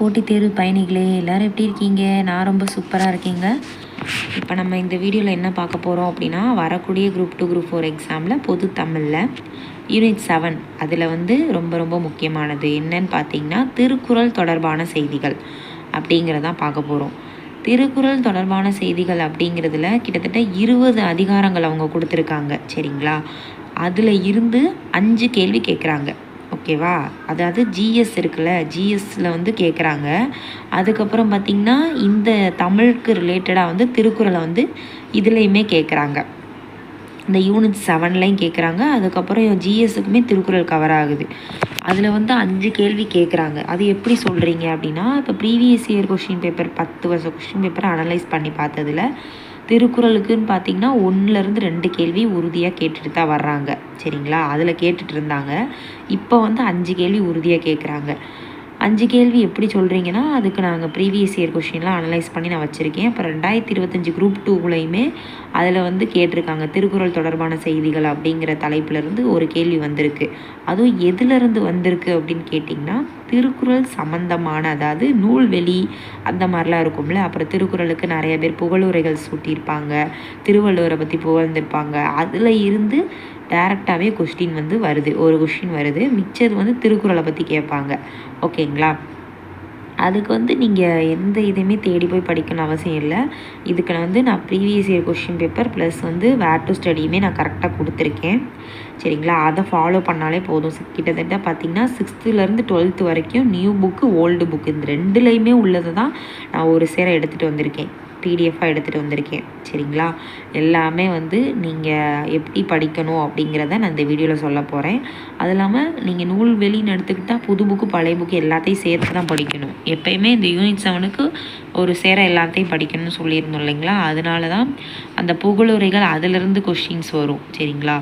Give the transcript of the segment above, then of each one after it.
போட்டித் தேர்வு பயணிகளே எல்லோரும் எப்படி இருக்கீங்க? நான் ரொம்ப சூப்பராக இருக்கேங்க. இப்போ நம்ம இந்த வீடியோவில் என்ன பார்க்க போகிறோம் அப்படின்னா, வரக்கூடிய குரூப் 2 குரூப் 4 எக்ஸாமில் பொது தமிழில் யூனிட் 7 அதில் வந்து ரொம்ப ரொம்ப முக்கியமானது என்னன்னு பார்த்தீங்கன்னா, திருக்குறள் தொடர்பான செய்திகள் அப்படிங்கிறதான் பார்க்க போகிறோம். திருக்குறள் தொடர்பான செய்திகள் அப்படிங்கிறதுல கிட்டத்தட்ட 20 அதிகாரங்கள் அவங்க கொடுத்துருக்காங்க. சரிங்களா? அதில் இருந்து 5 கேள்வி கேட்குறாங்க. ஓகேவா? அதாவது ஜிஎஸ் இருக்குல்ல, ஜிஎஸ்சில் வந்து கேட்குறாங்க. அதுக்கப்புறம் பார்த்திங்கன்னா, இந்த தமிழுக்கு ரிலேட்டடாக வந்து திருக்குறளை வந்து இதுலேயுமே கேட்குறாங்க. இந்த யூனிட் 7லையும் கேட்குறாங்க. அதுக்கப்புறம் ஜிஎஸ்ஸுக்குமே திருக்குறள் கவர் ஆகுது. அதில் வந்து 5 கேள்வி கேட்குறாங்க. அது எப்படி சொல்கிறீங்க அப்படின்னா, இப்போ ப்ரீவியஸ் இயர் கொஷின் பேப்பர் 10 வருஷம் கொஷின் பேப்பரை அனலைஸ் பண்ணி பார்த்ததில் திருக்குறளுக்குன்னு பார்த்திங்கன்னா 1லேருந்து 2 கேள்வி உறுதியாக கேட்டுட்டு தான் வர்றாங்க. சரிங்களா? அதில் கேட்டுட்டு இருந்தாங்க. இப்போ வந்து 5 கேள்வி உறுதியாக கேட்குறாங்க. 5 கேள்வி எப்படி சொல்கிறீங்கன்னா, அதுக்கு நாங்கள் ப்ரீவியஸ் இயர் கொஷின்லாம் அனலைஸ் பண்ணி நான் வச்சுருக்கேன். இப்போ 2025 குரூப் 2லையுமே அதில் வந்து கேட்டிருக்காங்க. திருக்குறள் தொடர்பான செய்திகள் அப்படிங்கிற தலைப்பிலேருந்து ஒரு கேள்வி வந்திருக்கு. அதுவும் எதுலேருந்து வந்திருக்கு அப்படின்னு கேட்டிங்கன்னா, திருக்குறள் சம்மந்தமான, அதாவது நூல்வெளி அந்த மாதிரிலாம் இருக்கும்ல. அப்புறம் திருக்குறளுக்கு நிறைய பேர் புகழுரைகள் சூட்டியிருப்பாங்க, திருவள்ளுவரை பற்றி புகழ்ந்திருப்பாங்க. அதில் இருந்து டேரெக்டாகவே கொஸ்டின் வந்து வருது. ஒரு கொஸ்டின் வருது, மிச்சது வந்து திருக்குறளை பற்றி கேட்பாங்க. ஓகேங்களா? அதுக்கு வந்து நீங்கள் எந்த இதையுமே தேடி போய் படிக்கணும்னு அவசியம் இல்லை. இதுக்கு நான் previous year question paper plus வந்து வேர் டு ஸ்டடியுமே நான் கரெக்டாக கொடுத்துருக்கேன். சரிங்களா? அதை ஃபாலோ பண்ணாலே போதும். கிட்டத்தட்ட பார்த்திங்கன்னா 6th-லேருந்து 12th வரைக்கும் நியூ புக்கு, ஓல்டு புக்கு இந்த 2லையுமே உள்ளதை தான் நான் ஒரு சேர எடுத்துகிட்டு வந்திருக்கேன். பிடிஎஃபாக எடுத்துகிட்டு வந்திருக்கேன். சரிங்களா? எல்லாமே வந்து நீங்கள் எப்படி படிக்கணும் அப்படிங்கிறத நான் இந்த வீடியோவில் சொல்ல போகிறேன். அது இல்லாமல் நீங்கள் நூல்வெளின்னு எடுத்துக்கிட்டால் புது புக்கு பழைய புக்கு எல்லாத்தையும் சேர்த்து தான் படிக்கணும். எப்போயுமே இந்த யூனிட் 7க்கு ஒரு சேர எல்லாத்தையும் படிக்கணும்னு சொல்லியிருந்தோம் இல்லைங்களா? அதனால தான் அந்த புகழுரைகள் அதிலிருந்து கொஷின்ஸ் வரும். சரிங்களா?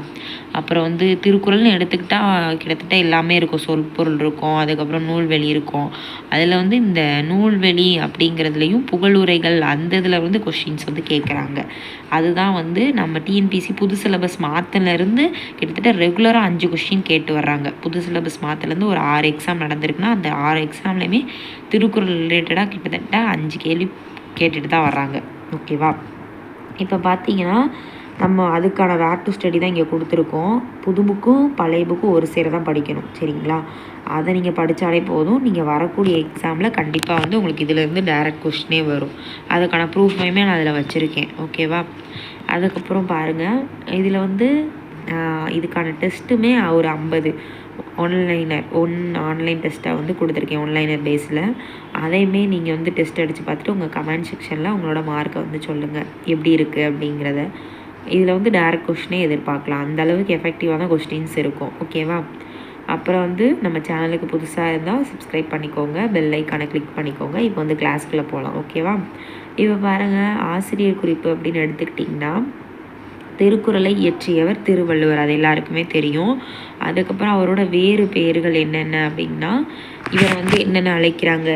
அப்புறம் வந்து திருக்குறள்னு எடுத்துக்கிட்டால் கிட்டத்தட்ட எல்லாமே இருக்கும். சொற்பொருள் இருக்கும், அதுக்கப்புறம் நூல்வெளி இருக்கும். அதில் வந்து இந்த நூல்வெளி அப்படிங்கிறதுலையும் புகழுரைகள் அந்த இதில் வந்து கொஷின்ஸ் வந்து கேட்குறாங்க. அதுதான் வந்து நம்ம டிஎன்பிசி புது சிலபஸ் மாற்றிலேருந்து கிட்டத்தட்ட ரெகுலராக 5 கொஷின் கேட்டு வர்றாங்க. புது சிலபஸ் மாற்றிலேருந்து ஒரு 6 எக்ஸாம் நடந்திருக்குன்னா அந்த 6 எக்ஸாம்லேயுமே திருக்குறள் ரிலேட்டடாக கிட்டத்தட்ட 5 கேள்வி கேட்டுட்டு தான் வர்றாங்க. ஓகேவா? இப்போ பார்த்தீங்கன்னா, நம்ம அதுக்கான வேர் டு ஸ்டடி தான் இங்கே கொடுத்துருக்கோம். புது புக்கும் பழைய புக்கும் ஒரு சேர தான் படிக்கணும். சரிங்களா? அதை நீங்கள் படித்தாலே போதும். நீங்கள் வரக்கூடிய எக்ஸாமில் கண்டிப்பாக வந்து உங்களுக்கு இதிலேருந்து டைரக்ட் கொஸ்டினே வரும். அதுக்கான ப்ரூஃபையுமே நான் அதில் வச்சுருக்கேன். ஓகேவா? அதுக்கப்புறம் பாருங்கள், இதில் வந்து இதுக்கான டெஸ்ட்டுமே ஒரு 50 ஆன்லைன் டெஸ்ட்டாக வந்து கொடுத்துருக்கேன். ஒன்லைனர் பேஸில் அதையுமே நீங்கள் வந்து டெஸ்ட் அடித்து பார்த்துட்டு உங்கள் கமெண்ட் செக்ஷனில் உங்களோட மார்க்கை வந்து சொல்லுங்கள் எப்படி இருக்குது அப்படிங்கிறத. இதில் வந்து டைரக்ட் கொஸ்டினே எதிர்பார்க்கலாம். அந்தளவுக்கு எஃபெக்டிவான கொஸ்டின்ஸ் இருக்கும். ஓகேவா? அப்புறம் வந்து நம்ம சேனலுக்கு புதுசாக இருந்தால் சப்ஸ்கிரைப் பண்ணிக்கோங்க, பெல் ஐக்கானை கிளிக் பண்ணிக்கோங்க. இப்போ வந்து கிளாஸ்க்குள்ளே போகலாம். ஓகேவா? இப்போ பாருங்கள், ஆசிரியர் குறிப்பு அப்படின்னு எடுத்துக்கிட்டிங்கன்னா, திருக்குறளை இயற்றியவர் திருவள்ளுவர், அது எல்லாருக்குமே தெரியும். அதுக்கப்புறம் அவரோட வேறு பெயர்கள் என்னென்ன அப்படின்னா, இவர் வந்து என்னென்ன அழைக்கிறாங்க: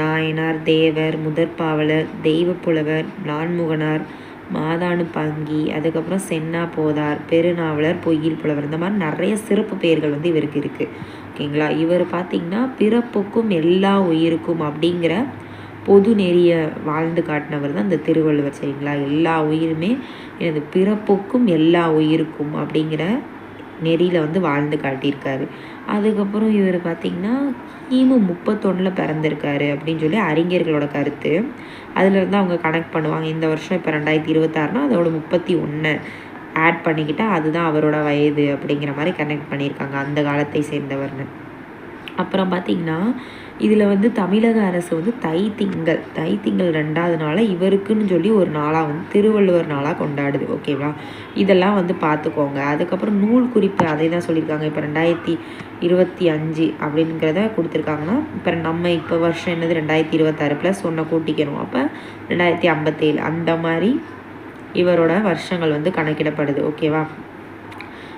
நாயனார், தேவர், முதற்பாவலர், தெய்வப்புலவர், நான்முகனார், மாதானு பாங்கி, அதுக்கப்புறம் சென்னா போதார், பெருநாவலர், பொய்யில் புலவர், இந்த மாதிரி நிறைய சிறப்பு பெயர்கள் வந்து இவருக்கு இருக்குது. ஓகேங்களா? இவர் பார்த்திங்கன்னா பிறப்புக்கும் எல்லா உயிருக்கும் அப்படிங்கிற பொது நெறியை வாழ்ந்து காட்டினவர் தான் இந்த திருவள்ளுவர். சரிங்களா? எல்லா உயிருமே எனது பிறப்புக்கும் எல்லா உயிருக்கும் அப்படிங்கிற நெறியில் வந்து வாழ்ந்து காட்டியிருக்காரு. அதுக்கப்புறம் இவர் பார்த்திங்கன்னா கிமு 31 பிறந்திருக்காரு அப்படின்னு சொல்லி அறிஞர்களோட கருத்து. அதிலிருந்து அவங்க கனெக்ட் பண்ணுவாங்க. இந்த வருஷம் இப்போ 2026னா அதோட 31 ஆட் பண்ணிக்கிட்டால் அதுதான் அவரோட வயது அப்படிங்கிற மாதிரி கனெக்ட் பண்ணியிருக்காங்க, அந்த காலத்தை சேர்ந்தவர்னு. அப்புறம் பார்த்திங்கன்னா, இதில் வந்து தமிழக அரசு வந்து தைத்திங்கள் 2வது நாளை இவருக்குன்னு சொல்லி ஒரு நாளாக வந்து திருவள்ளுவர் நாளாக கொண்டாடுது. ஓகேவா? இதெல்லாம் வந்து பார்த்துக்கோங்க. அதுக்கப்புறம் நூல் குறிப்பு அதை தான் சொல்லியிருக்காங்க. இப்போ 2025 அப்படிங்கிறத கொடுத்துருக்காங்கன்னா, இப்போ வருஷம் என்னது 2026 ப்ளஸ் 1 கூட்டிக்கணும். அப்போ 2057 அந்த மாதிரி இவரோட வருஷங்கள் வந்து கணக்கிடப்படுது. ஓகேவா?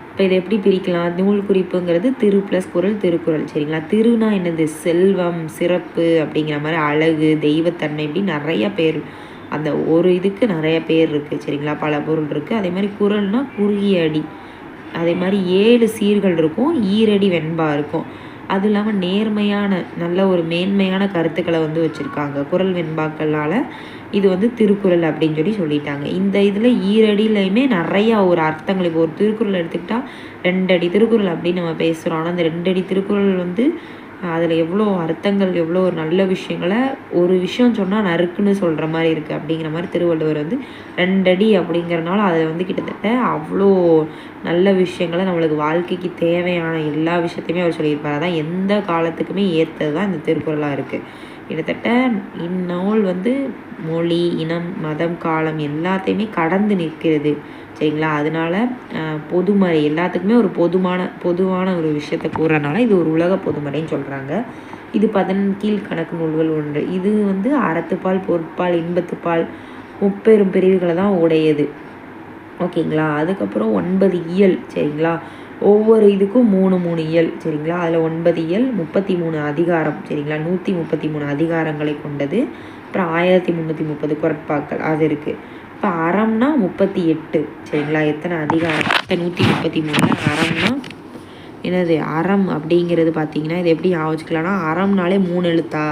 இப்போ இதை எப்படி பிரிக்கலாம்? நூல் குறிப்புங்கிறது திரு ப்ளஸ் குறள், திருக்குறள். சரிங்களா? திருனா என்னது? செல்வம், சிறப்பு அப்படிங்கிற மாதிரி, அழகு, தெய்வத்தன்மை, இப்படி நிறைய பேர், அந்த ஒரு இதுக்கு நிறைய பேர் இருக்குது. சரிங்களா? பல பொருள் இருக்குது. அதே மாதிரி குறள்னால் குறுகிய அடி, அதே மாதிரி 7 சீர்கள் இருக்கும், ஈரடி வெண்பா இருக்கும். அது இல்லாமல் நேர்மையான நல்ல ஒரு மேன்மையான கருத்துக்களை வந்து வச்சுருக்காங்க. குறள் வெண்பாக்களால் இது வந்து திருக்குறள் அப்படின்னு சொல்லிட்டாங்க. இந்த இதில் ஈரடியிலையுமே நிறையா ஒரு அர்த்தங்கள், இப்போ ஒரு திருக்குறள் எடுத்துக்கிட்டால் 2 அடி திருக்குறள் அப்படின்னு நம்ம பேசுகிறோம். ஆனால் அந்த 2 அடி திருக்குறள் வந்து அதில் எவ்வளோ அர்த்தங்கள், எவ்வளோ ஒரு நல்ல விஷயங்களை ஒரு விஷயம் சொன்னால் நறுக்குன்னு சொல்கிற மாதிரி இருக்குது. அப்படிங்கிற மாதிரி திருவள்ளுவர் வந்து 2 அடி அப்படிங்கிறனால அதில் வந்து கிட்டத்தட்ட அவ்வளோ நல்ல விஷயங்களை, நம்மளுக்கு வாழ்க்கைக்கு தேவையான எல்லா விஷயத்தையுமே அவர் சொல்லியிருப்பார். அதான் எந்த காலத்துக்குமே ஏற்றது தான் இந்த திருக்குறளாக இருக்குது. கிட்டத்தட்ட இந்நூல் வந்து மொழி, இனம், மதம், காலம் எல்லாத்தையுமே கடந்து நிற்கிறது. சரிங்களா? அதனால பொதுமறை எல்லாத்துக்குமே ஒரு பொதுவான ஒரு விஷயத்தை கூறுறதுனால இது ஒரு உலக பொதுமறைன்னு சொல்கிறாங்க. இது 10 கீழ்கணக்கு நூல்கள் ஒன்று. இது வந்து அறத்துப்பால், பொருட்பால், இன்பத்துப்பால், முப்பெரும் பிரிவுகளை தான் உடையது. ஓகேங்களா? அதுக்கப்புறம் 9 இயல். சரிங்களா? ஒவ்வொரு இதுக்கும் 3 இயல். சரிங்களா? அதில் 9 இயல், 33 அதிகாரம். சரிங்களா? 133 அதிகாரங்களை கொண்டது. அப்புறம் 1330 குறட்பாக்கள் அது இருக்குது. இப்போ அறம்னா 38. சரிங்களா? எத்தனை அதிகாரம்? 133. அறம்னா என்னது? அறம் அப்படிங்கிறது பார்த்தீங்கன்னா இது எப்படி ஞாபகம்? அறம்னாலே 3 எழுத்தா?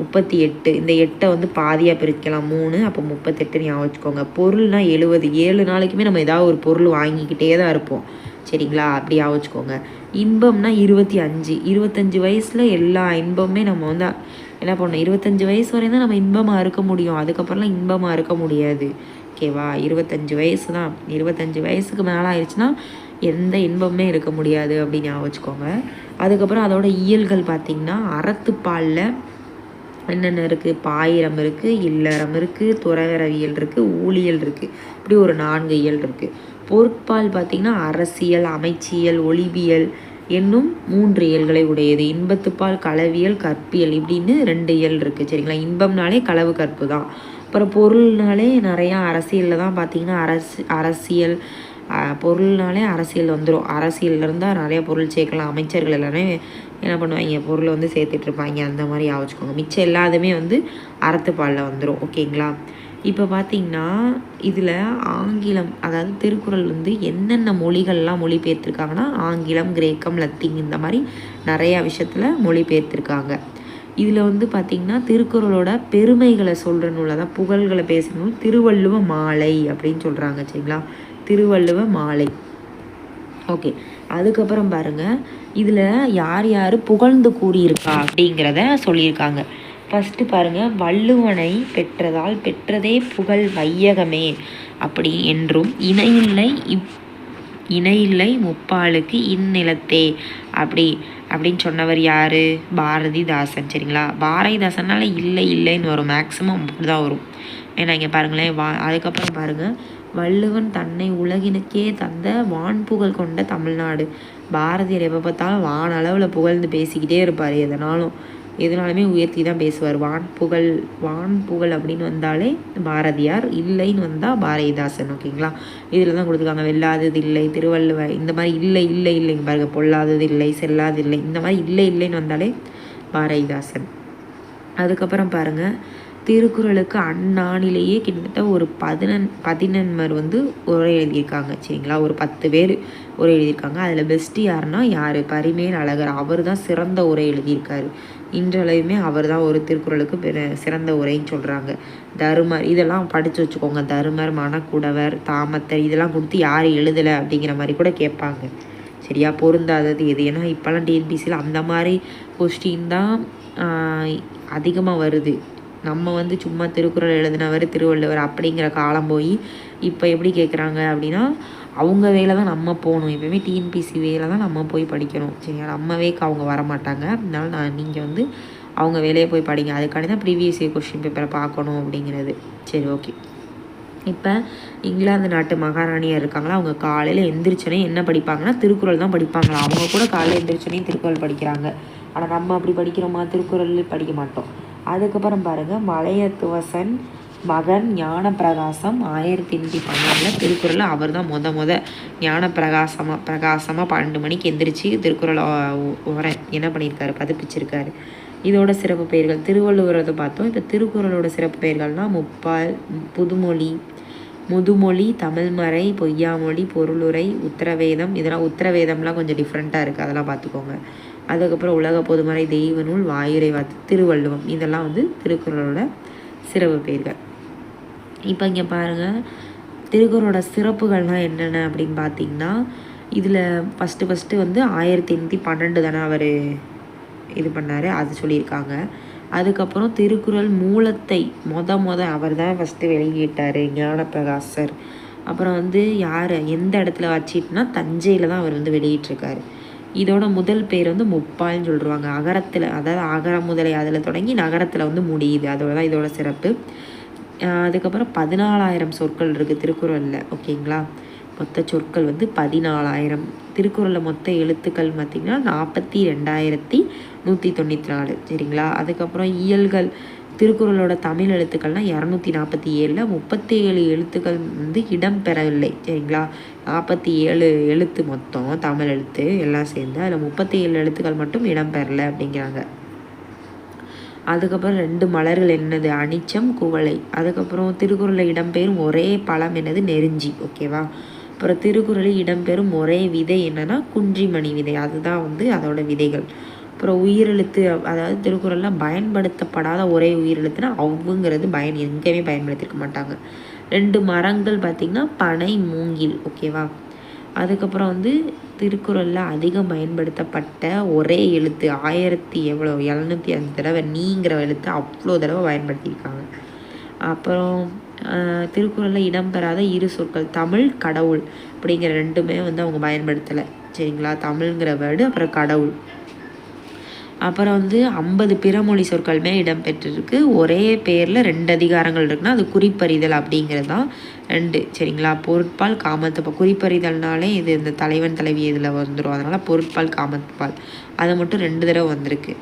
38. இந்த 8 வந்து பாதியாக பிரிக்கலாம், 3. அப்போ 38 ஞாபகம். பொருள்னா 70. 7 நாளைக்குமே நம்ம ஏதாவது ஒரு பொருள் வாங்கிக்கிட்டே தான் இருப்போம். சரிங்களா? அப்படி ஞாபகம். இன்பம்னா 25. 25 வயசில் எல்லா இன்பமுமே நம்ம வந்து என்ன பண்ணோம்? 25 வயசு வரையும் தான் நம்ம இன்பமாக இருக்க முடியும். அதுக்கப்புறம்லாம் இன்பமாக இருக்க முடியாது. ஓகேவா? 25 வயசு தான். 25 வயசுக்கு மேலே ஆயிடுச்சுன்னா எந்த இன்பமே இருக்க முடியாது அப்படின்னு ஞாபகம். அதுக்கப்புறம் அதோட இயல்கள் பார்த்திங்கன்னா அறத்துப்பாலில் என்னென்ன இருக்குது? பாயிரம் இருக்குது, இல்லறம் இருக்குது, துறவரவியல் இருக்குது, ஊழியல் இருக்குது. இப்படி ஒரு 4 இயல் இருக்குது. பொருட்பால் பார்த்திங்கன்னா அரசியல், அமைச்சியல், ஒளிவியல் என்னும் 3 இயல்களை உடையது. இன்பத்துப்பால் களவியல், கற்பியல் இப்படின்னு 2 இயல் இருக்குது. சரிங்களா? இன்பம்னாலே களவு கற்பு தான். அப்புறம் பொருள்னாலே நிறையா அரசியலில் தான் பார்த்திங்கன்னா அரசியல் பொருள்னாலே அரசியல் வந்துடும். அரசியலில் இருந்தால் நிறையா பொருள் சேர்க்கலாம். அமைச்சர்கள் எல்லாமே என்ன பண்ணுவாங்க? பொருளை வந்து சேர்த்துட்ருப்பாங்க. அந்த மாதிரி யோசிச்சுக்கோங்க. மிச்சம் எல்லாத்துமே வந்து அறத்துப்பாலில் வந்துடும். ஓகேங்களா? இப்போ பார்த்திங்கன்னா இதில் ஆங்கிலம், அதாவது திருக்குறள் வந்து என்னென்ன மொழிகள்லாம் மொழிபெயர்த்துருக்காங்கன்னா ஆங்கிலம், கிரேக்கம், லத்தீன் இந்த மாதிரி நிறையா விஷயத்தில் மொழிபெயர்த்துருக்காங்க. இதில் வந்து பார்த்திங்கன்னா திருக்குறளோட பெருமைகளை சொல்கிற நூல், அதான் புகழ்களை பேசுகிற நூல் திருவள்ளுவ மாலை அப்படின்னு சொல்கிறாங்க. சரிங்களா? திருவள்ளுவ மாலை. ஓகே. அதுக்கப்புறம் பாருங்கள், இதில் யார் யார் புகழ்ந்து கூறியிருக்கா அப்படிங்கிறத சொல்லியிருக்காங்க. ஃபஸ்ட்டு பாருங்கள், வள்ளுவனை பெற்றதால் பெற்றதே புகழ் வையகமே அப்படி என்றும் இணையில்லை முப்பாலுக்கு இந்நிலத்தே அப்படின்னு சொன்னவர் யார்? பாரதிதாசன். சரிங்களா? பாரதிதாசனால் இல்லைன்னு வரும், மேக்ஸிமம் அப்படி தான் வரும். ஏன்னா இங்கே பாருங்களேன், அதுக்கப்புறம் பாருங்கள், வள்ளுவன் தன்னை உலகினுக்கே தந்த வான்புகழ் கொண்ட தமிழ்நாடு. பாரதியார் எப்போ பார்த்தாலும் வான் அளவில் புகழ்ந்து பேசிக்கிட்டே இருப்பார். எதனாலுமே உயர்த்தி தான் பேசுவார். வான்புகழ் அப்படின்னு வந்தாலே பாரதியார், இல்லைன்னு வந்தால் பாரதிதாசன். ஓகேங்களா? இதில் தான் கொடுத்துருக்காங்க. வெல்லாதது இல்லை, திருவள்ளுவர் இந்த மாதிரி இல்லைங்க பாருங்கள். பொல்லாதது இல்லை, செல்லாது இல்லை, இந்த மாதிரி இல்லைன்னு வந்தாலே பாரதிதாசன். அதுக்கப்புறம் பாருங்கள், திருக்குறளுக்கு அந்நாளிலேயே கிட்டத்தட்ட ஒரு 11 வந்து உரை எழுதியிருக்காங்க. சரிங்களா? ஒரு 10 பேர் உரை எழுதியிருக்காங்க. அதில் பெஸ்ட்டு யாருன்னா யார்? பரிமேல் அழகர். அவர் தான் சிறந்த உரை எழுதியிருக்காரு. இன்றளவுமே அவர் தான் ஒரு திருக்குறளுக்கு சிறந்த உரைன்னு சொல்கிறாங்க. தருமர் இதெல்லாம் படித்து வச்சுக்கோங்க. தருமர், மணக்குடவர், தாமத்தர் இதெல்லாம் கொடுத்து யார் எழுதலை அப்படிங்கிற மாதிரி கூட கேட்பாங்க. சரியா? பொருந்தாதது எது? ஏன்னா இப்போல்லாம் டிஎன்பிசியில் அந்த மாதிரி கொஸ்டின் தான் அதிகமாக வருது. நம்ம வந்து சும்மா திருக்குறள் எழுதினவர் திருவள்ளுவர் அப்படிங்கிற காலம் போய் இப்போ எப்படி கேட்குறாங்க அப்படின்னா அவங்க வேலை தான் நம்ம போகணும். எப்போயுமே டிஎன்பிசி வேலை தான் நம்ம போய் படிக்கணும். சரியா? நம்ம வேக்கு அவங்க வரமாட்டாங்க. அதனால நீங்கள் வந்து அவங்க வேலையை போய் படிங்க. அதுக்காண்டி தான் ப்ரீவியஸ் இயர் கொஸ்டின் பேப்பரை பார்க்கணும் அப்படிங்கிறது. சரி, ஓகே. இப்போ இங்கிலாந்து நாட்டு மகாராணியாக இருக்காங்களா, அவங்க காலையில் எந்திரிச்சோன்னே என்ன படிப்பாங்கன்னா திருக்குறள் தான் படிப்பாங்களா. அவங்க கூட காலையில் எந்திரிச்சோன்னே திருக்குறள் படிக்கிறாங்க. ஆனால் நம்ம அப்படி படிக்கிறோமா? திருக்குறள் படிக்க மாட்டோம். அதுக்கப்புறம் பாருங்கள், மலையத்துவசன் மகன் ஞானப்பிரகாசம் 1812 திருக்குறள் அவர் தான் முத பிரகாசமாக 12 மணிக்கு எந்திரிச்சு திருக்குறள் என்ன பண்ணியிருக்காரு? பதிப்பிச்சிருக்காரு. இதோட சிறப்பு பெயர்கள் திருவள்ளுவரதை பார்த்தோம். இப்போ திருக்குறளோட சிறப்பு பெயர்கள்னால் முப்பால், புதுமொழி, முதுமொழி, தமிழ்மறை, பொய்யாமொழி, பொருளுரை, உத்தரவேதம். இதெல்லாம் உத்தரவேதம்லாம் கொஞ்சம் டிஃப்ரெண்ட்டாக இருக்குது, அதெல்லாம் பார்த்துக்கோங்க. அதுக்கப்புறம் உலக பொதுமறை, தெய்வ நூல், வாயுரை வாத்து, திருவள்ளுவம், இதெல்லாம் வந்து திருக்குறளோட சிறப்பு பெயர்கள். இப்போ இங்கே பாருங்கள், திருக்குறளோட சிறப்புகள்லாம் என்னென்ன அப்படின்னு பார்த்தீங்கன்னா, இதில் ஃபஸ்ட்டு வந்து 1812 தானே அவர் இது பண்ணார், அது சொல்லியிருக்காங்க. அதுக்கப்புறம் திருக்குறள் மூலத்தை அவர் தான் ஃபஸ்ட்டு வெளியிட்டார், ஞானப்பிரகாசர். அப்புறம் வந்து யார் எந்த இடத்துல வச்சிட்டுனா தஞ்சையில் தான் அவர் வந்து வெளியிட்டிருக்காரு. இதோட முதல் பேர் வந்து முப்பால்னு சொல்லுவாங்க. அகரத்தில், அதாவது அகர முதலை அதில் தொடங்கி நகரத்தில் வந்து முடியுது. அதோட தான் இதோட சிறப்பு. அதுக்கப்புறம் 14,000 சொற்கள் இருக்குது திருக்குறளில். ஓகேங்களா, மொத்த சொற்கள் வந்து 14,000. திருக்குறளில் மொத்த எழுத்துக்கள் பார்த்திங்கன்னா 42,194. சரிங்களா. அதுக்கப்புறம் இயல்கள், திருக்குறளோட தமிழ் எழுத்துக்கள்னால் 247. 37 எழுத்துக்கள் வந்து இடம் பெறவில்லை. சரிங்களா. 47 எழுத்து மொத்தம் தமிழ் எழுத்து எல்லாம் சேர்ந்து, அதில் 37 எழுத்துக்கள் மட்டும் இடம் பெறலை அப்படிங்கிறாங்க. அதுக்கப்புறம் 2 மலர்கள் என்னது, அனிச்சம், குவளை. அதுக்கப்புறம் திருக்குறளில் இடம்பெறும் ஒரே பழம் என்னது, நெருஞ்சி. ஓகேவா. அப்புறம் திருக்குறளில் இடம்பெறும் ஒரே விதை என்னன்னா குன்றிமணி விதை, அதுதான் வந்து அதோட விதைகள். அப்புறம் உயிரெழுத்து, அதாவது திருக்குறளில் பயன்படுத்தப்படாத ஒரே உயிரெழுத்துனா அவ்வுங்கிறது எங்கேயுமே பயன்படுத்தியிருக்க மாட்டாங்க. 2 மரங்கள் பார்த்திங்கன்னா பனை, மூங்கில். ஓகேவா. அதுக்கப்புறம் வந்து திருக்குறளில் அதிகம் பயன்படுத்தப்பட்ட ஒரே எழுத்து 705 தடவை நீங்கிற எழுத்து அவ்வளோ தடவை பயன்படுத்தியிருக்காங்க. அப்புறம் திருக்குறளில் இடம்பெறாத 2 சொற்கள் தமிழ், கடவுள் அப்படிங்கிற 2மே வந்து அவங்க பயன்படுத்தலை. சரிங்களா. தமிழ்ங்கிற வேர்டு, அப்புறம் கடவுள். அப்புறம் வந்து 50 பிறமொழி சொற்களுமே இடம்பெற்றிருக்கு. ஒரே பேரில் 2 அதிகாரங்கள் இருக்குன்னா அது குறிப்பறிதல் அப்படிங்கிறது தான் 2. சரிங்களா. பொருட்பால், காமத்துப்பால். குறிப்பறிதல்னாலே இது இந்த தலைவன் தலைவி இதில் வந்துடும். அதனால் பொருட்பால், காமத்துப்பால் அதை மட்டும் 2 தடவை வந்திருக்கு.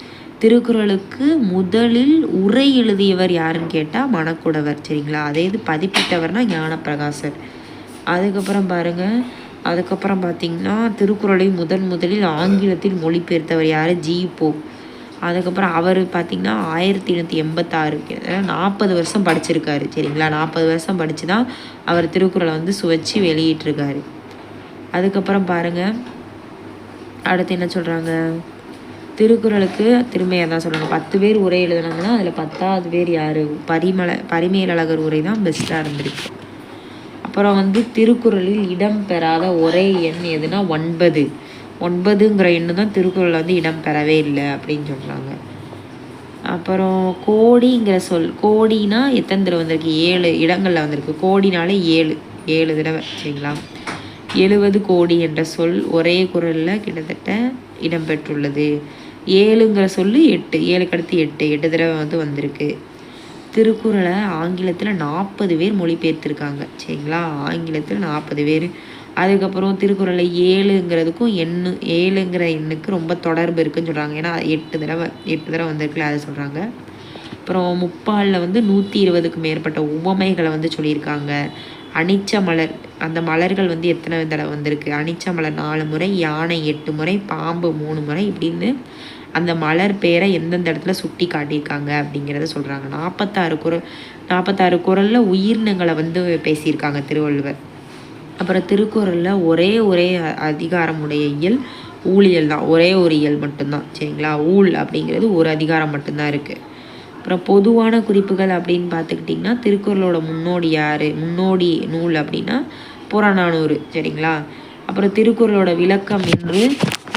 திருக்குறளுக்கு முதலில் உரை எழுதியவர் யாருன்னு கேட்டால் மணக்குடவர். சரிங்களா. அதே இது பதிப்பித்தவர்னா ஞானப்பிரகாசர். அதுக்கப்புறம் பாருங்கள், அதுக்கப்புறம் பார்த்திங்கன்னா திருக்குறளை முதலில் ஆங்கிலத்தில் மொழிபெயர்த்தவர் யார், ஜி போப். அதுக்கப்புறம் அவர் பார்த்திங்கன்னா 1886, 40 வருஷம் படிச்சிருக்காரு. சரிங்களா. 40 வருஷம் படித்து தான் அவர் திருக்குறளை வந்து சுவைச்சு வெளியிட்டிருக்காரு. அதுக்கப்புறம் பாருங்கள், அடுத்து என்ன சொல்கிறாங்க, திருக்குறளுக்கு திரும்பியாக தான் சொல்கிறாங்க 10 பேர் உரை எழுதுனாங்கன்னா அதில் 10வது பேர் யார், பரிமேலழகர் உரை தான் பெஸ்ட்டாக இருந்திருக்கு. அப்புறம் வந்து திருக்குறளில் இடம் பெறாத ஒரே எண் எதுனா 9. 9ங்கிற எண்ணு தான் திருக்குறளில் வந்து இடம் பெறவே இல்லை அப்படின்னு சொல்கிறாங்க. அப்புறம் கோடிங்கிற சொல், கோடினா எத்தனை தடவை வந்திருக்கு, 7 இடங்களில் வந்திருக்கு. கோடினாலே 7 தடவை. சரிங்களா. 70 கோடி என்ற சொல் ஒரே குறளில் கிட்டத்தட்ட இடம்பெற்றுள்ளது. 7ங்கிற சொல்லு 8, 7க்கு அடுத்து 8 தடவை வந்து வந்திருக்கு. திருக்குறளை ஆங்கிலத்தில் 40 பேர் மொழிபெயர்த்திருக்காங்க. சரிங்களா. ஆங்கிலத்தில் 40 பேர். அதுக்கப்புறம் திருக்குறளில் 7ங்கிறதுக்கும் 7ங்கிற எண்ணுக்கு ரொம்ப தொடர்பு இருக்குதுன்னு சொல்கிறாங்க. ஏன்னா 8 தடவை வந்திருக்குல்ல, அதை சொல்கிறாங்க. அப்புறம் முப்பாலில் வந்து 120க்கு மேற்பட்ட உவமைகளை வந்து சொல்லியிருக்காங்க. அனிச்ச மலர், அந்த மலர்கள் வந்து எத்தனை தடவை வந்திருக்கு, அனிச்ச மலர் 4 முறை, யானை 8 முறை, பாம்பு 3 முறை, இப்படின்னு அந்த மலர் பேரை எந்தெந்த இடத்துல சுட்டி காட்டியிருக்காங்க அப்படிங்கிறத சொல்கிறாங்க. 46 குறளில் உயிரினங்களை வந்து பேசியிருக்காங்க திருவள்ளுவர். அப்புறம் திருக்குறளில் ஒரே அதிகாரமுடைய இயல் ஊழியல் தான். ஒரே ஒரு இயல் மட்டும்தான். சரிங்களா. ஊழ் அப்படிங்கிறது ஒரு அதிகாரம் மட்டும்தான் இருக்குது. அப்புறம் பொதுவான குறிப்புகள் அப்படின்னு பார்த்துக்கிட்டிங்கன்னா திருக்குறளோட முன்னோடி நூல் அப்படின்னா புறநானூறு. சரிங்களா. அப்புறம் திருக்குறளோட விளக்கம் என்று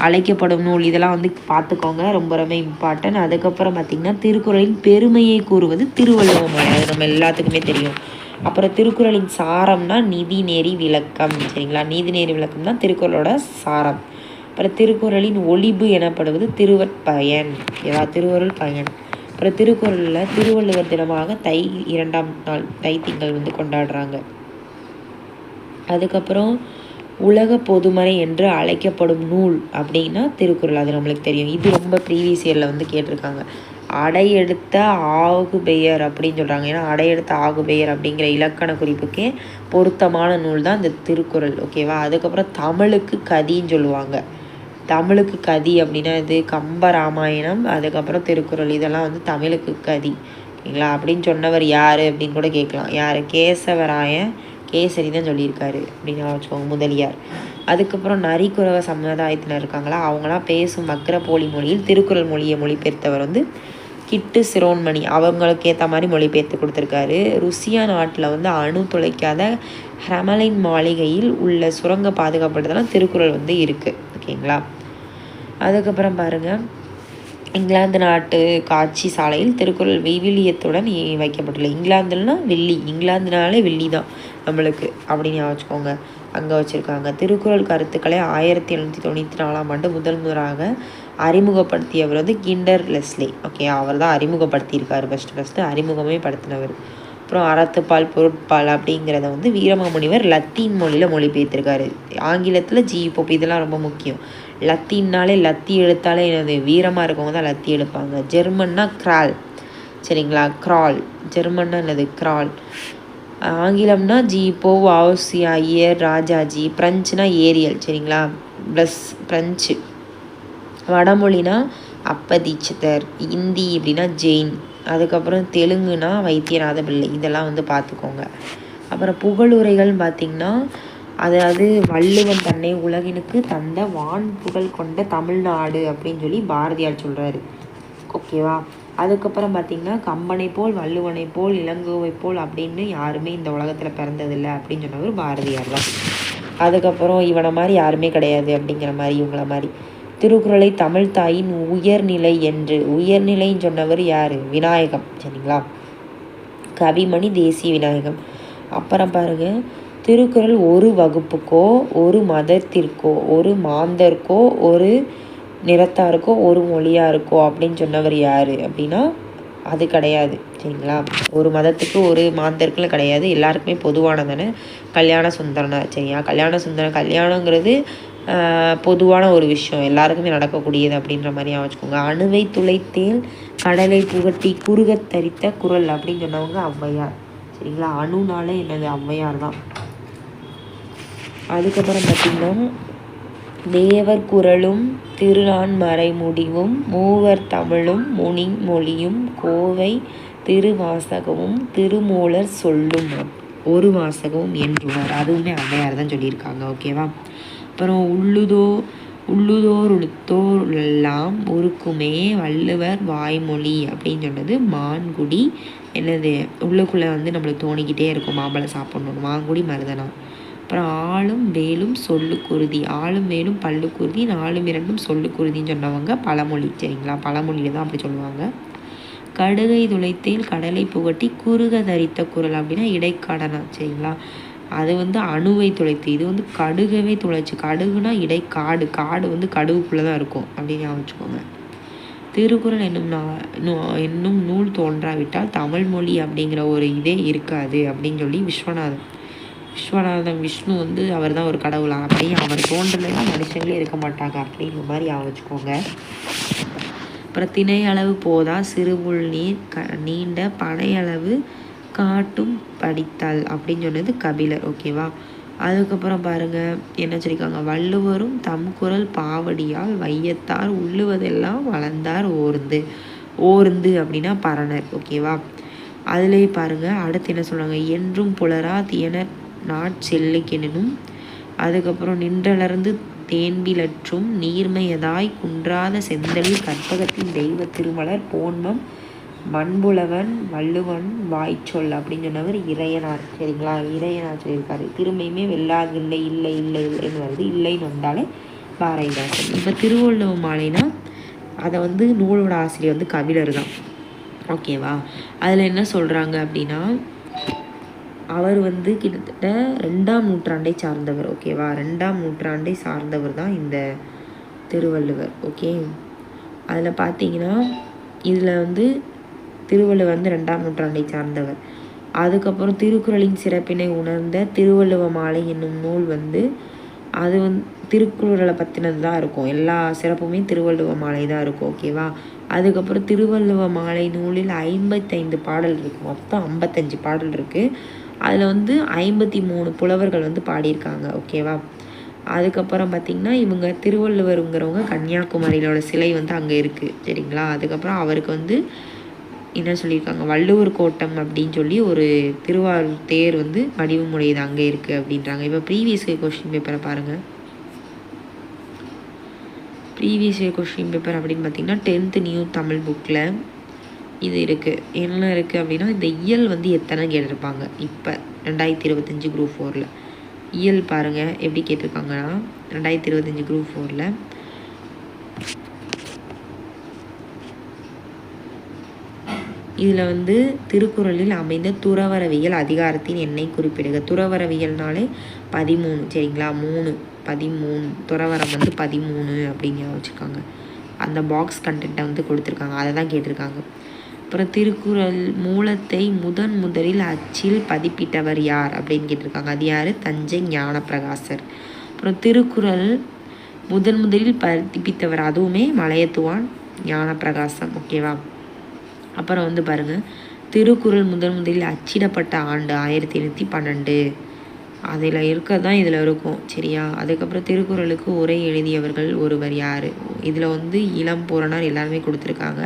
அழைக்கப்படும் நூல், இதெல்லாம் வந்து பார்த்துக்கோங்க, ரொம்ப ரொம்ப இம்பார்ட்டன்ட். அதுக்கப்புறம் பார்த்திங்கன்னா திருக்குறளின் பெருமையை கூறுவது திருவள்ளுவமலை, அது நம்ம எல்லாத்துக்குமே தெரியும். அப்புறம் திருக்குறளின் சாரம்னா நீதிநெறி விளக்கம். சரிங்களா. நீதிநெறி விளக்கம் தான் திருக்குறளோட சாரம். அப்புறம் திருக்குறளின் ஒளிபு எனப்படுவது திருவற்பயன். திருவருள் பயன். அப்புறம் திருக்குறளில் திருவள்ளுவர் தினமாக தை 2ஆம் நாள் தை திங்கள் வந்து கொண்டாடுறாங்க. அதுக்கப்புறம் உலக பொதுமறை என்று அழைக்கப்படும் நூல் அப்படின்னா திருக்குறள், அது நம்மளுக்கு தெரியும். இது ரொம்ப ப்ரீவியஸ் இயரில் வந்து கேட்டிருக்காங்க. அடையெடுத்த ஆகுபெயர் அப்படின்னு சொல்கிறாங்க. ஏன்னா அடையெடுத்த ஆகுபெயர் அப்படிங்கிற இலக்கண குறிப்புக்கே பொருத்தமான நூல் தான் இந்த திருக்குறள். ஓகேவா. அதுக்கப்புறம் தமிழுக்கு கதின்னு சொல்லுவாங்க. தமிழுக்கு கதி அப்படின்னா இது கம்பராமாயணம், அதுக்கப்புறம் திருக்குறள், இதெல்லாம் வந்து தமிழுக்கு கதி. ஓகேங்களா. அப்படின்னு சொன்னவர் யார் அப்படின்னு கூட கேட்கலாம். யார், கேசவராய கேசரி தான் சொல்லியிருக்காரு அப்படின்னு வச்சுக்கோங்க, முதலியார். அதுக்கப்புறம் நரிக்குறவ சமுதாயத்தினர் இருக்காங்களா, அவங்களாம் பேசும் மக்ரபோலி மொழியில் திருக்குறள் மொழியை மொழிபெயர்த்தவர் வந்து கிட்டு சிரோன்மணி. அவங்களுக்கு ஏற்ற மாதிரி மொழிபெயர்த்து கொடுத்துருக்காரு. ருசியா நாட்டில் வந்து அணு துளைக்காத ஹெமலைன் மாளிகையில் உள்ள சுரங்க பாதுகாப்படுறதுலாம் திருக்குறள் வந்து இருக்குது. ஓகேங்களா. அதுக்கப்புறம் பாருங்கள், இங்கிலாந்து நாட்டு காட்சி சாலையில் திருக்குறள் விவிலியத்துடன் வைக்கப்பட்டுள்ள. இங்கிலாந்துலனா வெள்ளி, இங்கிலாந்துனாலே வெள்ளி தான் நம்மளுக்கு அப்படின்னு வச்சுக்கோங்க. அங்கே வச்சுருக்காங்க. திருக்குறள் கருத்துக்களை 1794 முதல் முறையாக அறிமுகப்படுத்தியவர் வந்து கிண்டர் லெஸ்லி. ஓகே, அவர் தான் அறிமுகப்படுத்தியிருக்காரு, ஃபஸ்ட்டு அறிமுகமே படுத்தினவர். அப்புறம் அறத்துப்பால் பொருட்பால் அப்படிங்கிறத வந்து வீரமாமுனிவர் லத்தீன் மொழியில் மொழிபெயர்த்திருக்காரு. ஆங்கிலத்தில் ஜி போப், இதெல்லாம் ரொம்ப முக்கியம். லத்தீன்னாலே லத்தி எழுத்தாலே என்னது வீரமாக இருக்கவங்க தான் லத்தி எழுப்பாங்க. ஜெர்மன்னா கிரால், சரிங்களா, கிரால். ஜெர்மன்னா என்னது கிரால். ஆங்கிலம்னா ஜி போ, வாவுசி ஐயர், ராஜாஜி. ஃப்ரெஞ்சுனா ஏரியல், சரிங்களா, ப்ளஸ் ஃப்ரெஞ்சு. வடமொழினா அப்பதீட்சிதர். ஹிந்தி அப்படின்னா ஜெயின். அதுக்கப்புறம் தெலுங்குனா வைத்தியநாத பிள்ளை. இதெல்லாம் வந்து பார்த்துக்கோங்க. அப்புறம் புகழுரைகள்னு பார்த்திங்கன்னா, அதாவது வள்ளுவன் தன்னை உலகினுக்கு தந்த வான் புகழ் கொண்ட தமிழ்நாடு அப்படின்னு சொல்லி பாரதியார் சொல்கிறாரு. ஓகேவா. அதுக்கப்புறம் பார்த்திங்கன்னா, கம்பனை போல் வள்ளுவனை போல் இளங்கோவை போல் அப்படின்னு யாருமே இந்த உலகத்தில் பிறந்ததில்லை அப்படின்னு சொன்னவர் பாரதியார் தான். அதுக்கப்புறம் இவனை மாதிரி யாருமே கிடையாது அப்படிங்கிற மாதிரி, இவங்கள மாதிரி. திருக்குறளை தமிழ் தாயின் உயர்நிலை என்று, உயர்நிலைன்னு சொன்னவர் யார்? விநாயகம், சரிங்களா, கவிமணி தேசிய விநாயகம். அப்புறம் பாருங்கள், திருக்குறள் ஒரு வகுப்புக்கோ ஒரு மதத்திற்கோ ஒரு மாந்தர்க்கோ ஒரு நிறத்தாருக்கோ ஒரு மொழியாருக்கோ அப்படின்னு சொன்னவர் யார் அப்படின்னா அது கிடையாது, சரிங்களா. ஒரு மதத்துக்கு ஒரு மாந்தருக்குலாம் கிடையாது, எல்லாருக்குமே பொதுவானதானே கல்யாண சுந்தரனார், சரியா. கல்யாண சுந்தரம், கல்யாணங்கிறது பொதுவான ஒரு விஷயம், எல்லாருக்குமே நடக்கக்கூடியது அப்படின்ற மாதிரி வச்சுக்கோங்க. அணுவை துளைத்தேல் கடலை புகட்டி குறுக தரித்த குறள் அப்படின்னு சொன்னவங்க ஔவையார், சரிங்களா. அணுனாலே என்னது ஔவையார் தான். அதுக்கப்புறம் பார்த்திங்கன்னா, தேவர் குறளும் திருநான்மறை முடிவும் மூவர் தமிழும் முனி மொழியும் கோவை திருவாசகமும் திருமூலர் சொல்லும் ஒரு வாசகமும் என்றுவார். அதுவுமே ஔவையார் தான் சொல்லியிருக்காங்க. ஓகேவா. அப்புறம் உள்ளுதோர் எல்லாம் உருக்குமே வள்ளுவர் வாய்மொழி அப்படின்னு சொன்னது மான்குடி. என்னது உள்ளுக்குள்ளே வந்து நம்மளுக்கு தோணிக்கிட்டே இருக்கும் மாம்பழம் சாப்பிட்ணும், மாங்குடி மருதனா. அப்புறம் ஆளும் வேலும் சொல்லுக்குருதி, ஆளும் வேலும் பல்லுக்குருதி, நாலும் இரண்டும் சொல்லுக்குருதின்னு சொன்னவங்க பழமொழி, சரிங்களா. பழமொழியில் தான் அப்படி சொல்லுவாங்க. கடுகை துளைத்தேல் கடலை புகட்டி குறுக தரித்த குறள் அப்படின்னா இடைக்காடனா, சரிங்களா. அது வந்து அணுவை துளைத்து, இது வந்து கடுகவே துளைச்சு. கடுகுனா இடைக்காடு, காடு வந்து கடுகுக்குள்ளே தான் இருக்கும் அப்படின்னு வச்சுக்கோங்க. திருக்குறள் என்னும் நூல் தோன்றாவிட்டால் தமிழ் மொழி அப்படிங்கிற ஒரு இதே இருக்காது அப்படின்னு சொல்லி விஸ்வநாதன் விஷ்ணு வந்து அவர் தான் ஒரு கடவுளா, அப்படியே அவர் தோன்றலைன்னா மனுஷங்களே இருக்க மாட்டாங்க அப்படிங்கிற மாதிரி வச்சுக்கோங்க. அப்புறம் திணை அளவு போதா சிறுபுல் நீர் நீண்ட பனையளவு காட்டும் படித்தல் அப்படின்னு சொன்னது கபிலர். ஓகேவா. அதுக்கப்புறம் பாருங்கள் என்ன சொல்லியிருக்காங்க, வள்ளுவரும் தம் குறள் பாவடியால் வையத்தார் உள்ளுவதெல்லாம் வளர்ந்தார் ஓர்ந்து அப்படின்னா பரணர். ஓகேவா. அதுலேயே பாருங்கள் அடுத்து என்ன சொல்கிறாங்க, என்றும் புலரா தியனர் நாட்செல்லுக்கெனும். அதுக்கப்புறம் நின்றலர்ந்து தேன்பிலற்றும் நீர்மையதாய் குன்றாத செந்தலில் கற்பகத்தின் தெய்வ திருமலர் போன்மம் மண்புலவன் வள்ளுவன் வாய்ச்சொல் அப்படின்னு சொன்னவர் இறையனார், சரிங்களா. இறையனார் சொல்லியிருக்காரு. திரும்பியுமே வெல்லாது இல்லை இல்லை இல்லை இல்லைன்னு வருது, இல்லைன்னு வந்தாலே பாரதிதாசன். இப்போ திருவள்ளுவ மாலைனா அதை வந்து நூலோட ஆசிரியர் வந்து கபிலர் தான். ஓகேவா. அதில் என்ன சொல்கிறாங்க அப்படின்னா, அவர் வந்து கிட்டத்தட்ட 2ஆம் நூற்றாண்டை சார்ந்தவர். ஓகேவா. 2ஆம் நூற்றாண்டை சார்ந்தவர் தான் இந்த திருவள்ளுவர். ஓகே. அதில் பார்த்தீங்கன்னா இதில் வந்து திருவள்ளுவர் வந்து 2ஆம் நூற்றாண்டை சார்ந்தவர். அதுக்கப்புறம் திருக்குறளின் சிறப்பினை உணர்ந்த திருவள்ளுவ மாலை என்னும் நூல் வந்து அது வந்து திருக்குறளை பற்றினது தான் இருக்கும், எல்லா சிறப்புமே திருவள்ளுவ மாலை தான் இருக்கும். ஓகேவா. அதுக்கப்புறம் திருவள்ளுவ மாலை நூலில் 55 பாடல் இருக்குது, மொத்தம் 55 பாடல் இருக்குது. அதில் வந்து 53 புலவர்கள் வந்து பாடியிருக்காங்க. ஓகேவா. அதுக்கப்புறம் பார்த்திங்கன்னா இவங்க திருவள்ளுவருங்கிறவங்க கன்னியாகுமரியிலோட சிலை வந்து அங்கே இருக்குது, சரிங்களா. அதுக்கப்புறம் அவருக்கு வந்து என்ன சொல்லியிருக்காங்க, வள்ளுவர் கோட்டம் அப்படின்னு சொல்லி ஒரு திருவாரூர் தேர் வந்து வடிவமுடையது அங்கே இருக்குது அப்படின்றாங்க. இப்போ ப்ரீவியஸ் கொஸ்டின் பேப்பரை பாருங்கள். ப்ரீவியஸ் இயர் கொஸ்டின் பேப்பர் அப்படின்னு பார்த்திங்கன்னா 10th நியூ தமிழ் புக்கில் இது இருக்குது. என்ன இருக்குது அப்படின்னா இந்த இயல் வந்து எத்தனை கேட்டிருப்பாங்க இப்போ 2025 குரூப் 4ல். இயல் பாருங்கள் எப்படி கேட்டிருக்காங்கன்னா 2025 குரூப் 4ல் இதில் வந்து திருக்குறளில் அமைந்த துறவரவியல் அதிகாரத்தின் எண்ணை குறிப்பிடுக. துறவரவியல்னாலே 13 சரிங்களா, 13 துறவரம் வந்து 13 அப்படிங்க வச்சுருக்காங்க. அந்த பாக்ஸ் கண்டென்ட்டை வந்து கொடுத்துருக்காங்க, அதை தான் கேட்டிருக்காங்க. அப்புறம் திருக்குறள் மூலத்தை முதலில் அச்சில் பதிப்பிட்டவர் யார் அப்படின்னு கேட்டிருக்காங்க. அது யார்? தஞ்சை ஞானப்பிரகாசர். அப்புறம் திருக்குறள் முதலில் பதிப்பித்தவர் அதுவுமே மலையத்துவான் ஞானப்பிரகாசம். ஓகேவா. அப்புறம் வந்து பாருங்கள், திருக்குறள் முதலில் அச்சிடப்பட்ட ஆண்டு 1812. அதில் இருக்கிறது தான் இதில் இருக்கும் சரியா. அதுக்கப்புறம் திருக்குறளுக்கு உரை எழுதியவர்கள் ஒருவர் யார்? இதில் வந்து இளம்பூரணர் எல்லாருமே கொடுத்துருக்காங்க.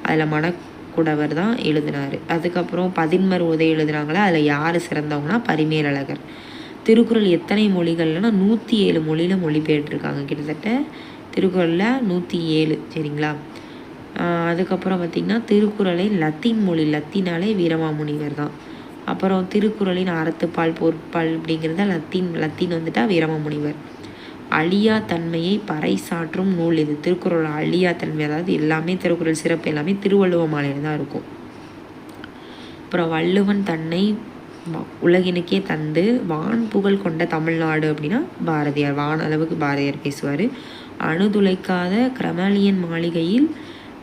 அதில் மணக்குடவர் தான் எழுதினார். அதுக்கப்புறம் பதின்மர் உரை எழுதுனாங்களா, அதில் யார் சிறந்தவங்கன்னா பரிமேலழகர். திருக்குறள் எத்தனை மொழிகள்னா 107 மொழியில் மொழிபெயர்த்திருக்காங்க. கிட்டத்தட்ட திருக்குறளில் 107 சரிங்களா. அதுக்கப்புறம் பார்த்திங்கன்னா திருக்குறளை லத்தீன் மொழி, லத்தீனாலே வீரமாமுனிவர் தான். அப்புறம் திருக்குறளின் அறத்துப்பால் பொருட்பால் அப்படிங்கிறத லத்தீன் வந்துட்டால் வீரமாமுனிவர். அழியா தன்மையை பறைசாற்றும் நூல் இது. திருக்குறள் அழியா தன்மை, அதாவது எல்லாமே திருக்குறள் சிறப்பு எல்லாமே திருவள்ளுவ மாலையில் தான் இருக்கும். அப்புறம் வள்ளுவன் தன்னை உலகினுக்கே தந்து வான் புகழ் கொண்ட தமிழ்நாடு அப்படின்னா பாரதியார். வான் அளவுக்கு பாரதியார் பேசுவார். அணுதுளைக்காத கிரமலியன் மாளிகையில்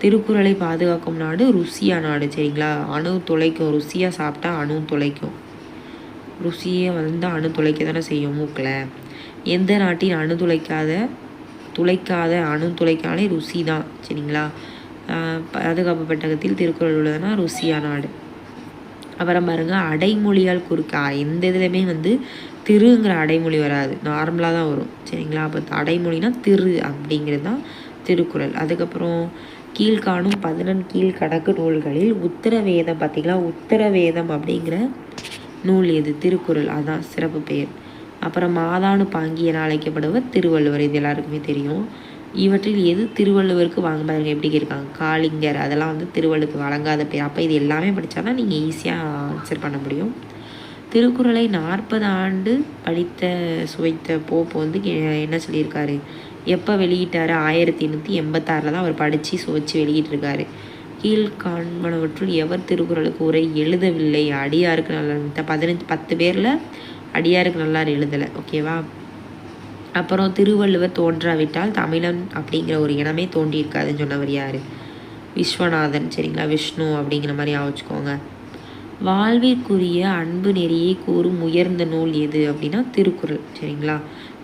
திருக்குறளை பாதுகாக்கும் நாடு ருசியா நாடு சரிங்களா. அணு துளைக்கும், ருசியாக சாப்பிட்டா அணு துளைக்கும். ருசியை வந்து அணு துளைக்க தானே செய்யும் மூக்கில். எந்த நாட்டின் துளைக்காத அணு துளைக்காலே ருசி தான் சரிங்களா. பாதுகாப்பு பெட்டகத்தில் திருக்குறள் உள்ளதுன்னா ருசியா நாடு. அப்புறம் பாருங்கள், அடைமொழியால் குறுக்க எந்த இதுலையுமே வந்து திருங்கிற அடைமொழி வராது, நார்மலாக தான் வரும் சரிங்களா. அப்போ அடைமொழினா திரு அப்படிங்கிறது தான் திருக்குறள். அதுக்கப்புறம் கீழ்காணும் 11 கீழ்கணக்கு நூல்களில் உத்தரவேதம் பார்த்திங்களா, உத்தரவேதம் அப்படிங்கிற நூல் எது? திருக்குறள், அதான் சிறப்பு பெயர். அப்புறம் மாதானு பாங்கி என அழைக்கப்படுவர் திருவள்ளுவர், இது எல்லாருக்குமே தெரியும். இவற்றில் எது திருவள்ளுவருக்கு பாருங்க எப்படி இருக்காங்க. காளிங்கர், அதெல்லாம் வந்து திருவள்ளுவருக்கு வழங்காத பேர். அப்போ இது எல்லாமே படித்தா தான் நீங்கள் ஈஸியாக ஆன்சர் பண்ண முடியும். திருக்குறளை 40 ஆண்டு படித்த சுவைத்த போப்பு வந்து என்ன சொல்லியிருக்காரு, எப்போ வெளியிட்டார்? 1886 தான் அவர் படித்து சுவைச்சு வெளியிட்டிருக்காரு. கீழ்காண்பனவற்றுள் எவர் திருக்குறளுக்கு உரை எழுதவில்லை? அடியாருக்கு நல்லா 10 பேரில் அடியாருக்கு நல்லா எழுதலை. ஓகேவா. அப்புறம் திருவள்ளுவர் தோன்றாவிட்டால் தமிழன் அப்படிங்கிற ஒரு இனமே தோன்றியிருக்காதுன்னு சொன்னவர் யார்? விஸ்வநாதன் சரிங்களா. விஷ்ணு அப்படிங்கிற மாதிரி ஆவச்சுக்கோங்க. வாழ்விற்குரிய அன்பு நெறியை கூறும் உயர்ந்த நூல் எது அப்படின்னா திருக்குறள் சரிங்களா.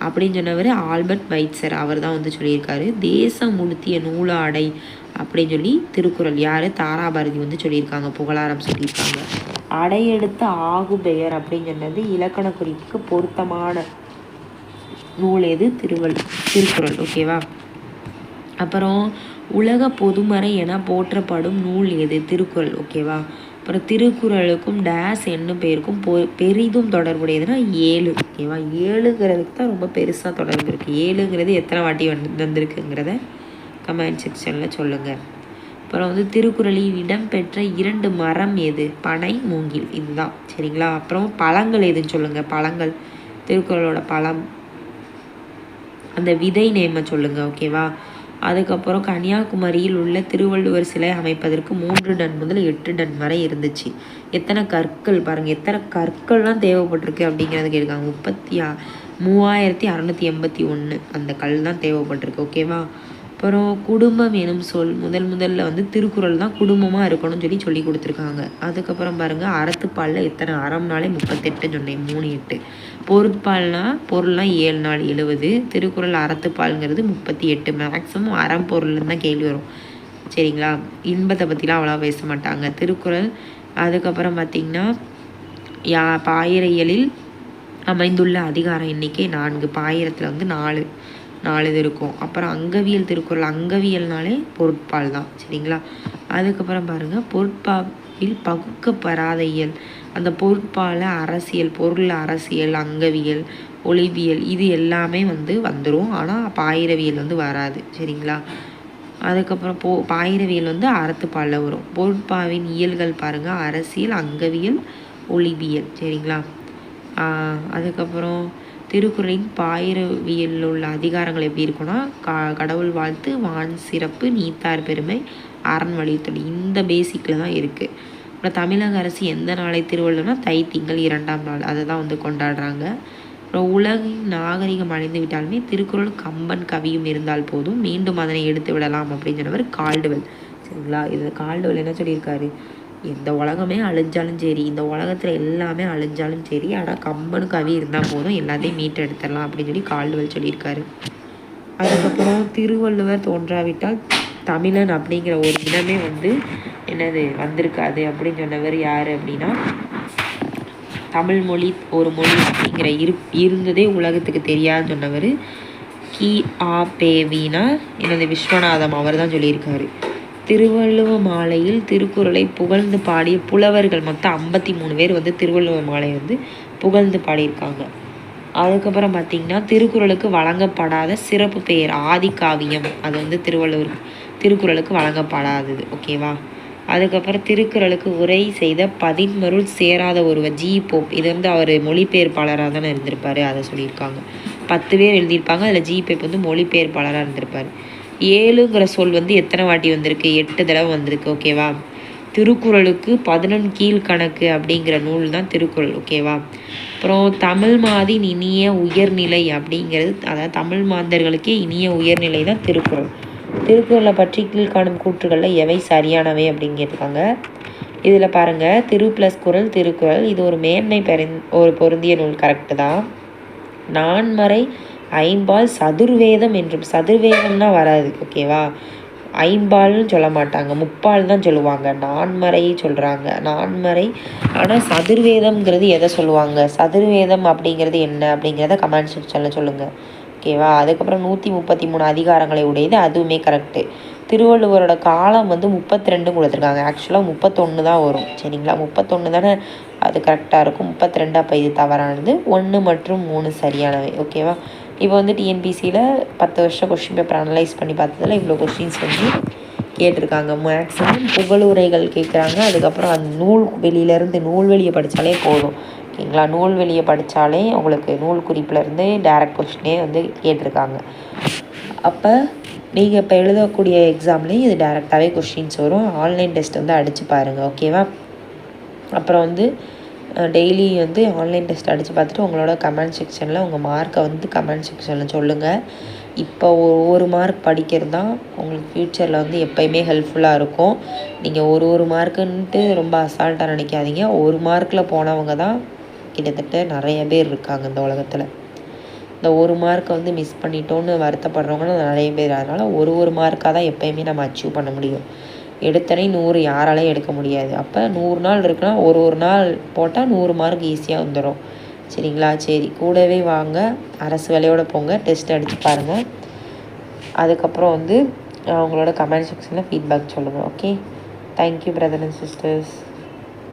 அப்படின்னு சொன்னவர் ஆல்பர்ட் வைட்சர், அவர் தான் வந்து சொல்லியிருக்காரு. தேசம் உடுத்திய நூலாடை அப்படின்னு சொல்லி திருக்குறள் யார்? தாராபாரதி வந்து சொல்லியிருக்காங்க, புகழாரம் சொல்லியிருக்காங்க. அடையெடுத்த ஆகு பெயர் அப்படின்னு சொன்னது இலக்கண குறிப்புக்கு பொருத்தமான நூல் எது? திருக்குறள். ஓகேவா. அப்புறம் உலக பொதுமறை என போற்றப்படும் நூல் எது? திருக்குறள். ஓகேவா. அப்புறம் திருக்குறளுக்கும் டேஸ் என்னும் பேருக்கும் பெரிதும் தொடர்புடையதுன்னா 7. ஓகேவா. 7ங்கிறதுக்கு தான் ரொம்ப பெருசாக தொடர்பு இருக்குது. 7ங்கிறது எத்தனை வாட்டி வந்திருக்குங்கிறத கமெண்ட் செக்ஷனில் சொல்லுங்கள். அப்புறம் வந்து திருக்குறளில் இடம்பெற்ற 2 மரம் எது? பனை, மூங்கில், இதுதான் சரிங்களா. அப்புறம் பழங்கள் எதுன்னு சொல்லுங்கள். பழங்கள், திருக்குறளோட பழம், அந்த விதை நேம சொல்லுங்கள். ஓகேவா. அதுக்கப்புறம் கன்னியாகுமரியில் உள்ள திருவள்ளுவர் சிலை அமைப்பதற்கு 3 டன் முதல் 8 டன் வரை இருந்துச்சு. எத்தனை கற்கள் பாருங்கள், எத்தனை கற்கள்லாம் தேவைப்பட்டிருக்கு அப்படிங்கிறது கேட்காங்க. 3681 அந்த கல் தான் தேவைப்பட்டிருக்கு. ஓகேவா. அப்புறம் குடும்பம் எனும் சொல் முதல்ல வந்து திருக்குறள் தான் குடும்பமாக இருக்கணும்னு சொல்லி கொடுத்துருக்காங்க. அதுக்கப்புறம் பாருங்கள், அறத்துப்பாலில் எத்தனை அறம்னாலே 38 சொன்னேன், 3 8. பொருள்னால் 7 நாள் 70. திருக்குறள் அறத்துப்பால்ங்கிறது 38. மேக்ஸிமம் அறம் பொருள்னு தான் கேள்வி வரும் சரிங்களா. இன்பத்தை பற்றிலாம் அவ்வளோ பேச மாட்டாங்க திருக்குறள். அதுக்கப்புறம் பார்த்திங்கன்னா பாயிரையலில் அமைந்துள்ள அதிகார எண்ணிக்கை 4. பாயிரத்தில் வந்து 4 இது இருக்கும். அப்புறம் அங்கவியல் திருக்குறள், அங்கவியல்னாலே பொருட்பால் தான் சரிங்களா. அதுக்கப்புறம் பாருங்கள், பொருட்பாவில் பகுக்கப்பெறாத இயல் அந்த பொருட்பால அரசியல், பொருள் அரசியல், அங்கவியல், ஒளிவியல் இது எல்லாமே வந்து வந்துடும். ஆனால் பாயிரவியல் வந்து வராது. சரிங்களா? அதுக்கப்புறம் பாயிரவியல் வந்து அறத்துப்பாலில் வரும். பொருட்பாவின் இயல்கள் பாருங்கள், அரசியல், அங்கவியல், ஒளிவியல். சரிங்களா? அதுக்கப்புறம் திருக்குறளின் பாயிரவியலில் உள்ள அதிகாரங்கள் எப்படி இருக்குன்னா, கடவுள் வாழ்த்து, வான் சிறப்பு, நீத்தார் பெருமை, அரண் வலியுறுத்தல், இந்த பேசிக்கில் தான் இருக்குது. அப்புறம் தமிழக அரசு எந்த நாளை திருவள்ளுவர்னா தை-திங்கள் 2ஆம் நாள் அதை தான் வந்து கொண்டாடுறாங்க. அப்புறம் உலகின் நாகரிகம் அழிந்து விட்டாலுமே திருக்குறள், கம்பன், கவியும் இருந்தால் போதும், மீண்டும் அதனை எடுத்து விடலாம் அப்படின்னு சொன்னவர் கால்டுவெல். சரிங்களா? இது கால்டுவெல் என்ன சொல்லியிருக்காரு, இந்த உலகமே அழிஞ்சாலும் சரி, இந்த உலகத்தில் எல்லாமே அழிஞ்சாலும் சரி, ஆனால் கம்பன், கவி இருந்தால் போதும், எல்லாத்தையும் மீட்டு எடுத்துடலாம் அப்படின்னு சொல்லி கால்டுவெல் சொல்லியிருக்காரு. அதுக்கப்புறம் திருவள்ளுவர் தோன்றாவிட்டால் தமிழன் அப்படிங்கிற ஒரு இனமே வந்து என்னது வந்திருக்காது அப்படின்னு சொன்னவர் யார் அப்படின்னா, தமிழ் மொழி ஒரு மொழி அப்படிங்கிற இருந்ததே உலகத்துக்கு தெரியாதுன்னு சொன்னவர் கி.ஆ.பெ.வீனா என்னது விஸ்வநாதம் அவர் தான் சொல்லியிருக்காரு. திருவள்ளுவ மாலையில் திருக்குறளை புகழ்ந்து பாடிய புலவர்கள் மொத்தம் 53 பேர் வந்து திருவள்ளுவ மாலை வந்து புகழ்ந்து பாடியிருக்காங்க. அதுக்கப்புறம் பார்த்திங்கன்னா திருக்குறளுக்கு வழங்கப்படாத சிறப்பு பெயர் ஆதிகாவியம், அது வந்து திருக்குறளுக்கு வழங்கப்படாதது. ஓகேவா? அதுக்கப்புறம் திருக்குறளுக்கு உரை செய்த பதின்மருள் சேராத ஒருவர் ஜி போப், இது வந்து அவர் மொழிபெயர்ப்பாளராக தானே இருந்திருப்பார், அதை சொல்லியிருக்காங்க. 10 பேர் எழுதியிருப்பாங்க, அதில் ஜி போப் வந்து மொழிபெயர்ப்பாளராக இருந்திருப்பார். 7ங்கிற சொல் வந்து எத்தனை வாட்டி வந்திருக்கு, 8 தடவை வந்திருக்கு. ஓகேவா? திருக்குறளுக்கு 11 கீழ்கணக்கு அப்படிங்கிற நூல் தான் திருக்குறள். ஓகேவா? அப்புறம் தமிழ் மாதின் இனிய உயர்நிலை அப்படிங்கிறது, அதாவது தமிழ் மாந்தர்களுக்கே இனிய உயர்நிலை தான் திருக்குறள். திருக்குறளை பற்றி கீழ்காணும் கூற்றுகளில் எவை சரியானவை அப்படின்னு கேட்டிருக்காங்க. இதில் பாருங்கள், திரு ப்ளஸ் குறள் திருக்குறள், இது ஒரு மேன்மை ஒரு பொருந்திய நூல். கரெக்டு தான். நான்மறை ஐம்பால் சதுர்வேதம் என்றும், சதுர்வேதம்னா வராது. ஓகேவா? ஐம்பால்னு சொல்ல மாட்டாங்க, முப்பால் தான் சொல்லுவாங்க. நான்மறை சொல்கிறாங்க, நான்மறை. ஆனால் சதுர்வேதம்ங்கிறது எதை சொல்லுவாங்க, சதுர்வேதம் அப்படிங்கிறது என்ன அப்படிங்கிறத கமெண்ட் செக்ஷனில் சொல்லுங்கள். ஓகேவா? அதுக்கப்புறம் 133 அதிகாரங்களை உடையது, அதுவுமே கரெக்டு. திருவள்ளுவரோட காலம் வந்து 32 கொடுத்துருக்காங்க. ஆக்சுவலாக 31 தான் வரும். சரிங்களா? 31 தானே அது கரெக்டாக இருக்கும். 32 அப்போ இது தவறானது. 1 மற்றும் 3 சரியானவை. ஓகேவா? இப்போ வந்து டிஎன்பிசியில் 10 வருஷம் கொஸ்டின் பேப்பர் அனலைஸ் பண்ணி பார்த்ததில் இவ்வளோ கொஸ்டின்ஸ் வந்து கேட்டிருக்காங்க. மேக்ஸிமம் புகழுரைகள் கேட்குறாங்க. அதுக்கப்புறம் அந்த நூல்வெளியை படித்தாலே போதும். ஓகேங்களா? நூல்வெளியை படித்தாலே உங்களுக்கு நூல் குறிப்பிலேருந்து டைரக்ட் கொஸ்டினே வந்து கேட்டிருக்காங்க. அப்போ நீங்கள் இப்போ எழுதக்கூடிய எக்ஸாம்லேயும் இது டைரெக்டாகவே கொஸ்டின்ஸ் வரும். ஆன்லைன் டெஸ்ட் வந்து அடித்து பாருங்கள். ஓகேவா? அப்புறம் வந்து டெய்லி வந்து ஆன்லைன் டெஸ்ட் அடித்து பார்த்துட்டு உங்களோட கமெண்ட் செக்ஷனில் உங்கள் மார்க்கை வந்து கமெண்ட் செக்ஷனில் சொல்லுங்கள். இப்போ ஒரு மார்க் படிக்கிறது தான் உங்களுக்கு ஃப்யூச்சரில் வந்து எப்போயுமே ஹெல்ப்ஃபுல்லாக இருக்கும். நீங்கள் ஒரு மார்க்குன்ட்டு ரொம்ப அசால்ட்டாக நினைக்காதீங்க. ஒரு மார்க்கில் போனவங்க தான் கிட்டத்தட்ட நிறைய பேர் இருக்காங்க இந்த உலகத்தில். இந்த ஒரு மார்க்கை வந்து மிஸ் பண்ணிட்டோன்னு வருத்தப்படுறவங்களும் நிறைய பேர். அதனால் ஒரு மார்க்காக தான் எப்போயுமே நம்ம அச்சீவ் பண்ண முடியும். எடுத்தனே 100 யாராலையும் எடுக்க முடியாது. அப்போ 100 நாள் இருக்குன்னா ஒரு நாள் போட்டால் 100 மார்க் ஈஸியாக வந்துடும். சரிங்களா? சரி, கூடவே வாங்க, அரசு வேலையோடு போங்க, டெஸ்ட் அடித்து பாருங்கள். அதுக்கப்புறம் வந்து அவங்களோட கமெண்ட் செக்ஷனில் ஃபீட்பேக் சொல்லுங்கள். Okay, thank you brother and sisters.